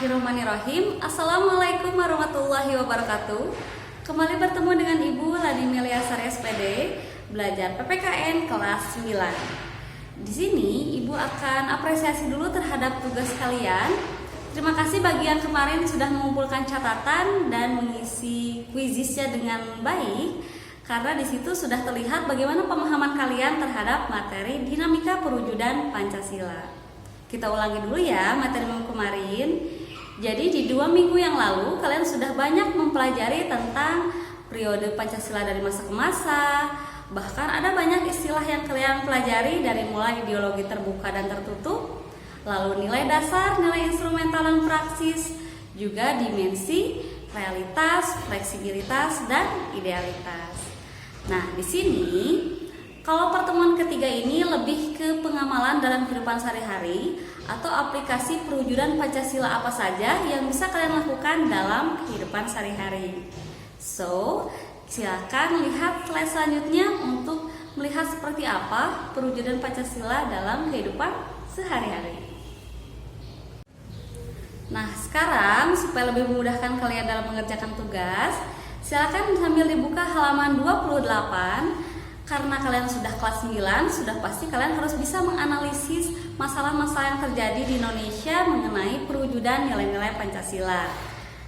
Bismillahirrahmanirrahim. Assalamualaikum warahmatullahi wabarakatuh. Kembali bertemu dengan Ibu Lani Melia Sari SPD, belajar PPKN kelas 9. Di sini Ibu akan apresiasi dulu terhadap tugas kalian. Terima kasih bagi yang kemarin sudah mengumpulkan catatan dan mengisi kuisisnya dengan baik, karena di situ sudah terlihat bagaimana pemahaman kalian terhadap materi dinamika perwujudan Pancasila. Kita ulangi dulu ya materi minggu kemarin. Jadi di 2 minggu yang lalu kalian sudah banyak mempelajari tentang periode Pancasila dari masa ke masa. Bahkan ada banyak istilah yang kalian pelajari dari mulai ideologi terbuka dan tertutup, lalu nilai dasar, nilai instrumental dan praksis, juga dimensi, realitas, fleksibilitas, dan idealitas. Nah, di sini kalau pertemuan ketiga ini lebih ke pengamalan dalam kehidupan sehari-hari atau aplikasi perwujudan Pancasila apa saja yang bisa kalian lakukan dalam kehidupan sehari-hari. So, silakan lihat slide selanjutnya untuk melihat seperti apa perwujudan Pancasila dalam kehidupan sehari-hari. Nah, sekarang supaya lebih memudahkan kalian dalam mengerjakan tugas, silakan sambil dibuka halaman 28. Karena kalian sudah kelas 9, sudah pasti kalian harus bisa menganalisis masalah-masalah yang terjadi di Indonesia mengenai perwujudan nilai-nilai Pancasila.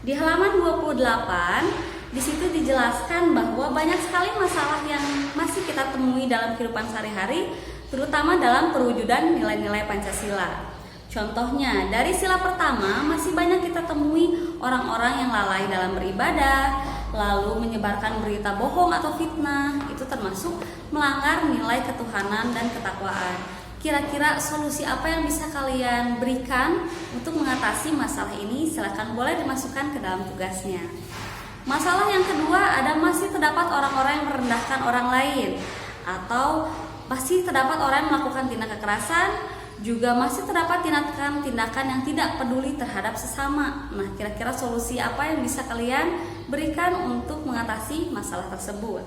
Di halaman 28, di situ dijelaskan bahwa banyak sekali masalah yang masih kita temui dalam kehidupan sehari-hari, terutama dalam perwujudan nilai-nilai Pancasila. Contohnya, dari sila pertama masih banyak kita temui orang-orang yang lalai dalam beribadah, lalu menyebarkan berita bohong atau fitnah. Itu termasuk melanggar nilai ketuhanan dan ketakwaan. Kira-kira solusi apa yang bisa kalian berikan untuk mengatasi masalah ini? Silakan boleh dimasukkan ke dalam tugasnya. Masalah yang kedua, ada masih terdapat orang-orang yang merendahkan orang lain, atau masih terdapat orang yang melakukan tindak kekerasan, juga masih terdapat tindakan-tindakan yang tidak peduli terhadap sesama. Nah, kira-kira solusi apa yang bisa kalian berikan untuk mengatasi masalah tersebut?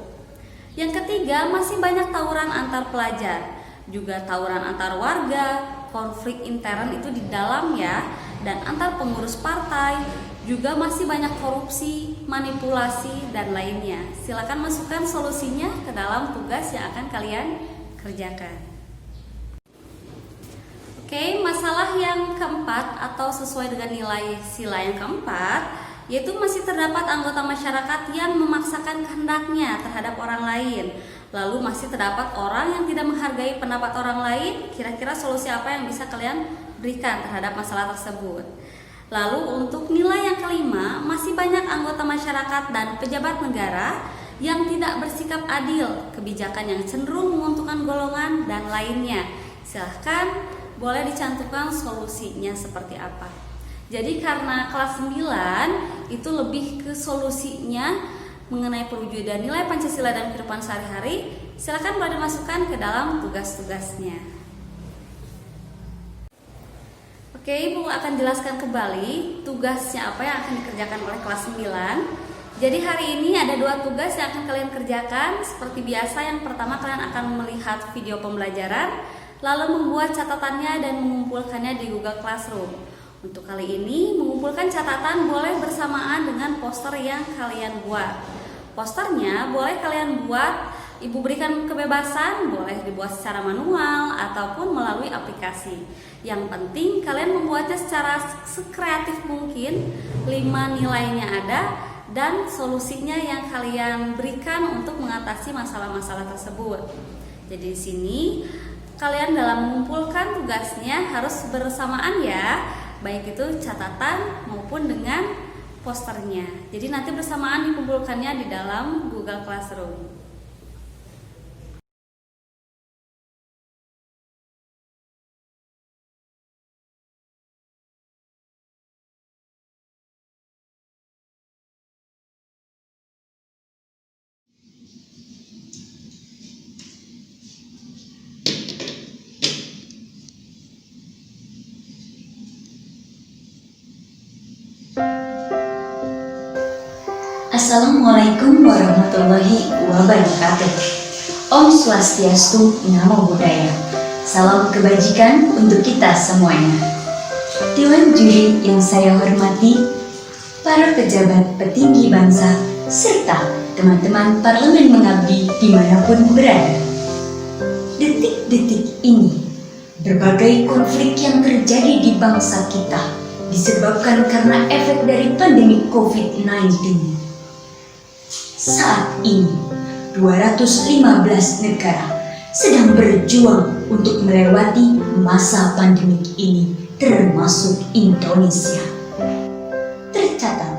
Yang ketiga, masih banyak tawuran antar pelajar, juga tawuran antar warga, konflik intern itu di dalam ya, dan antar pengurus partai, juga masih banyak korupsi, manipulasi, dan lainnya. Silakan masukkan solusinya ke dalam tugas yang akan kalian kerjakan. Oke, masalah yang keempat atau sesuai dengan nilai sila yang keempat, yaitu masih terdapat anggota masyarakat yang memaksakan kehendaknya terhadap orang lain. Lalu masih terdapat orang yang tidak menghargai pendapat orang lain. Kira-kira solusi apa yang bisa kalian berikan terhadap masalah tersebut? Lalu untuk nilai yang kelima, masih banyak anggota masyarakat dan pejabat negara yang tidak bersikap adil, kebijakan yang cenderung menguntungkan golongan dan lainnya. Silahkan boleh dicantumkan solusinya seperti apa. Jadi karena kelas 9 itu lebih ke solusinya mengenai perwujudan nilai Pancasila dan kehidupan sehari-hari, silakan boleh dimasukkan ke dalam tugas-tugasnya. Oke, Ibu akan jelaskan kembali tugasnya apa yang akan dikerjakan oleh kelas 9. Jadi hari ini ada 2 tugas yang akan kalian kerjakan. Seperti biasa, yang pertama kalian akan melihat video pembelajaran, lalu membuat catatannya dan mengumpulkannya di Google Classroom. Untuk kali ini, mengumpulkan catatan boleh bersamaan dengan poster yang kalian buat. Posternya boleh kalian buat, Ibu berikan kebebasan, boleh dibuat secara manual ataupun melalui aplikasi. Yang penting kalian membuatnya secara sekreatif mungkin, 5 nilainya ada, dan solusinya yang kalian berikan untuk mengatasi masalah-masalah tersebut. Jadi di sini kalian dalam mengumpulkan tugasnya harus bersamaan ya, baik itu catatan maupun dengan posternya. Jadi nanti bersamaan dikumpulkannya di dalam Google Classroom. Assalamualaikum warahmatullahi wabarakatuh. Om Swastiastu, Namo Buddhaya. Salam kebajikan untuk kita semuanya. Dewan juri yang saya hormati, para pejabat petinggi bangsa, serta teman-teman parlemen mengabdi dimanapun berada. Detik-detik ini, berbagai konflik yang terjadi di bangsa kita disebabkan karena efek dari pandemi COVID-19. Saat ini, 215 negara sedang berjuang untuk melewati masa pandemik ini, termasuk Indonesia. Tercatat,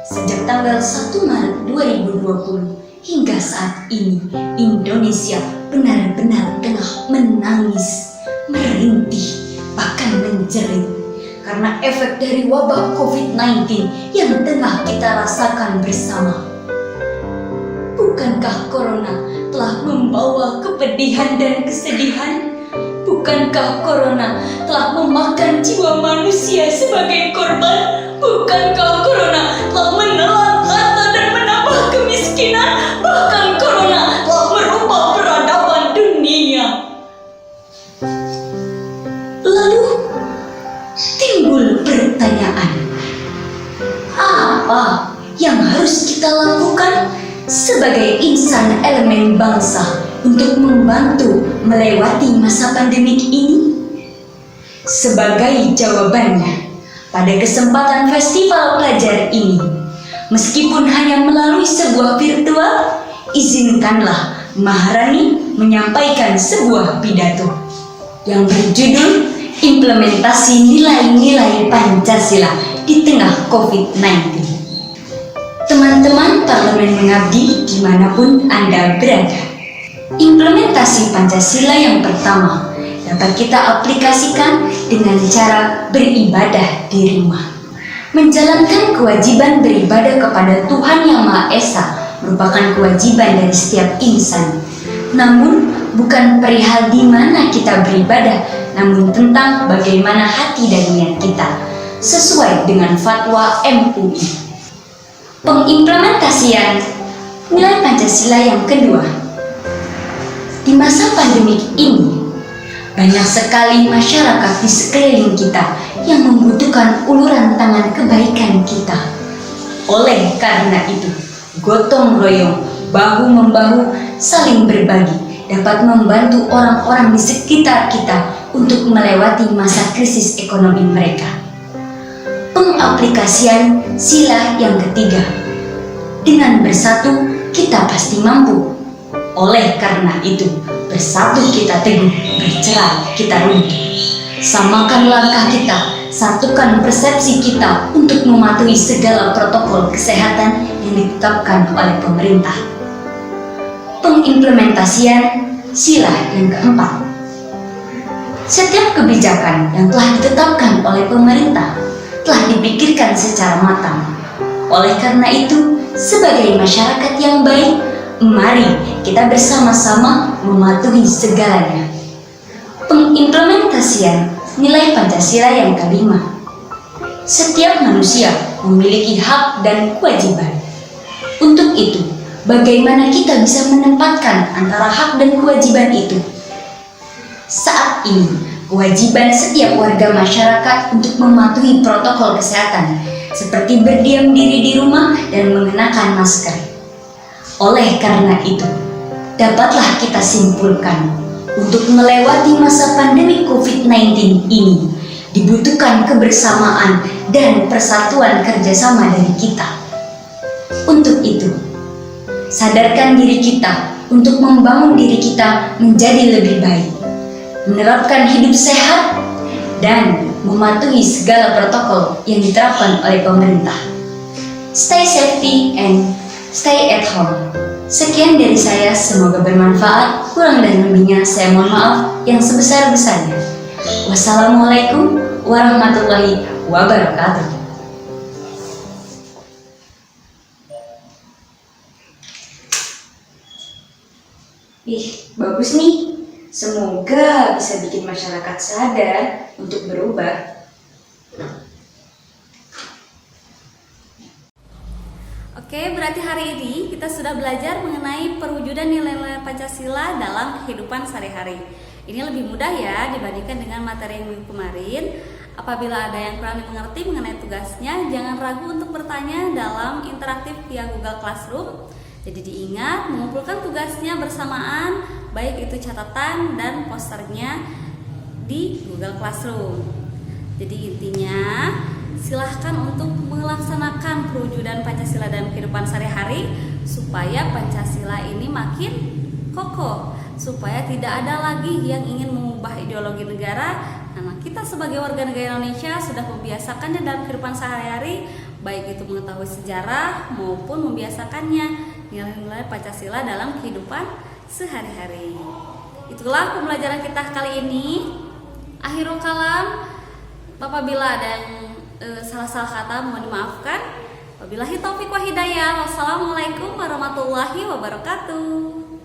sejak tanggal 1 Maret 2020 hingga saat ini, Indonesia benar-benar tengah menangis, merintih, bahkan menjerit karena efek dari wabah COVID-19 yang tengah kita rasakan bersama. Bukankah corona telah membawa kepedihan dan kesedihan? Bukankah corona telah memakan jiwa manusia sebagai korban? Bukankah corona telah menelan harta dan menambah kemiskinan? Bahkan corona telah merubah peradaban dunia. Lalu timbul pertanyaan, apa yang harus kita lakukan sebagai insan elemen bangsa untuk membantu melewati masa pandemik ini? Sebagai jawabannya, pada kesempatan festival pelajar ini, meskipun hanya melalui sebuah virtual, izinkanlah Maharani menyampaikan sebuah pidato yang berjudul Implementasi Nilai-Nilai Pancasila di Tengah COVID-19. Teman-teman parlemen mengabdi dimanapun Anda berada. Implementasi Pancasila yang pertama dapat kita aplikasikan dengan cara beribadah di rumah. Menjalankan kewajiban beribadah kepada Tuhan Yang Maha Esa merupakan kewajiban dari setiap insan. Namun, bukan perihal di mana kita beribadah, namun tentang bagaimana hati dan niat kita, sesuai dengan fatwa MUI. Pengimplementasian nilai Pancasila yang kedua. Di masa pandemik ini, banyak sekali masyarakat di sekeliling kita yang membutuhkan uluran tangan kebaikan kita. Oleh karena itu, gotong royong, bahu-membahu, saling berbagi dapat membantu orang-orang di sekitar kita untuk melewati masa krisis ekonomi mereka. Pengaplikasian sila yang ketiga. Dengan bersatu, kita pasti mampu. Oleh karena itu, bersatu kita teguh, bercerai kita runtuh. Samakan langkah kita, satukan persepsi kita untuk mematuhi segala protokol kesehatan yang ditetapkan oleh pemerintah. Pengimplementasian sila yang keempat. Setiap kebijakan yang telah ditetapkan oleh pemerintah telah dipikirkan secara matang. Oleh karena itu, sebagai masyarakat yang baik, mari kita bersama-sama mematuhi segalanya. Pengimplementasian nilai Pancasila yang kelima. Setiap manusia memiliki hak dan kewajiban. Untuk itu, bagaimana kita bisa menempatkan antara hak dan kewajiban itu? Saat ini, kewajiban setiap warga masyarakat untuk mematuhi protokol kesehatan, seperti berdiam diri di rumah dan mengenakan masker. Oleh karena itu, dapatlah kita simpulkan, untuk melewati masa pandemi COVID-19 ini, dibutuhkan kebersamaan dan persatuan kerjasama dari kita. Untuk itu, sadarkan diri kita untuk membangun diri kita menjadi lebih baik, menerapkan hidup sehat, dan mematuhi segala protokol yang diterapkan oleh pemerintah. Stay safety and stay at home. Sekian dari saya, semoga bermanfaat. Kurang dan lebihnya saya mohon maaf yang sebesar-besarnya. Wassalamualaikum warahmatullahi wabarakatuh. Bagus nih. Semoga bisa bikin masyarakat sadar untuk berubah. Oke, berarti hari ini kita sudah belajar mengenai perwujudan nilai-nilai Pancasila dalam kehidupan sehari-hari. Ini lebih mudah ya dibandingkan dengan materi yang minggu kemarin. Apabila ada yang kurang dimengerti mengenai tugasnya, jangan ragu untuk bertanya dalam interaktif via Google Classroom. Jadi diingat mengumpulkan tugasnya bersamaan, baik itu catatan dan posternya di Google Classroom. Jadi intinya silahkan untuk melaksanakan perwujudan Pancasila dalam kehidupan sehari-hari supaya Pancasila ini makin kokoh, supaya tidak ada lagi yang ingin mengubah ideologi negara, karena kita sebagai warga negara Indonesia sudah membiasakannya dalam kehidupan sehari-hari, baik itu mengetahui sejarah maupun membiasakannya nilai-nilai Pancasila dalam kehidupan sehari-hari. Itulah pembelajaran kita kali ini. Akhirul kalam, apabila ada yang salah-salah kata mohon dimaafkan. Wabillahi taufiq wa hidayah. Wassalamualaikum warahmatullahi wabarakatuh.